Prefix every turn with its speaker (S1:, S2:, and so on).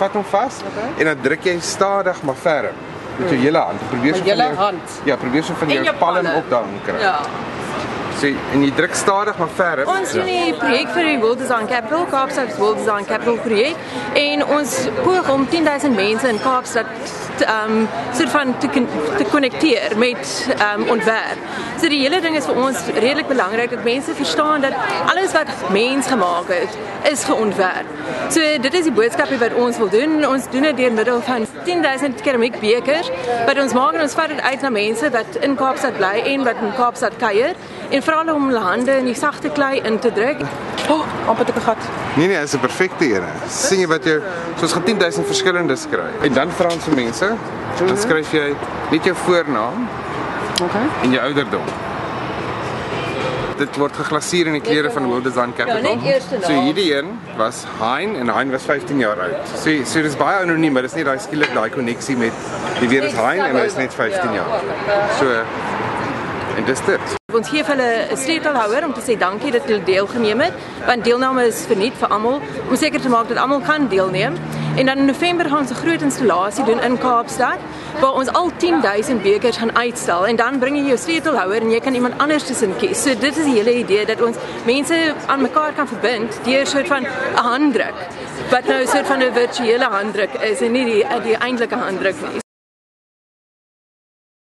S1: vat hom vas en dan druk jy stadig maar ferm met jou hele hand. Probeer so
S2: hele hand.
S1: Ja, probeer so van jou palm op daarin kry.
S2: Ja.
S1: So, en jy druk stadig maar ferm.
S3: Ons doen die projek vir die World Design Capital, Kaapstad World Design Capital projek, en ons poog om 10,000 mense in Kaapstad soort van te connecteer met ontwerp. So die hele ding is vir ons redelik belangrik dat mense verstaan dat alles wat mens gemaak het, is geontwerp. So dit is die boodskap wat ons wil doen. Ons doen dit deur middel van 10,000 keramiekbekers wat ons maak en ons vat dit uit na mense wat in Kaapstad bly en wat in Kaapstad kuier en vra hulle om hulle hande in die sagte klei in te druk.
S2: Amper te gat.
S1: Nee, dit is 'n perfekte ene. Sien jy wat jy, so ons gaan 10,000 verskillendes kry. En dan vra ons vir mense, dan skryf jy net jou voornaam en jou ouderdom. Dit word geglaseer in die kleure van World Design Capital.
S3: Ja, net eerste naam.
S1: So hierdie een was Hein en Hein was 15 jaar oud. So dis baie anoniem, maar dis nie daai skielik daai koneksie met die weer is Hein en hy is net 15 jaar. So en dis dit.
S3: Ons gee vir hulle 'n sleutelhouer om te sê dankie dat hulle deelgeneem het, want deelname is verniet vir almal, om seker te maak dat almal kan deelneem. En dan in November gaan ons 'n groot installasie doen in Kaapstad waar ons al 10,000 bekers gaan uitstal en dan bring jy jou sleutelhouer en jy kan iemand anders tussen kies. So dit is die hele idee dat ons mense aan mekaar kan verbind deur 'n soort van 'n handdruk wat nou 'n soort van 'n virtuele handdruk is en nie die eintlike handdruk nie.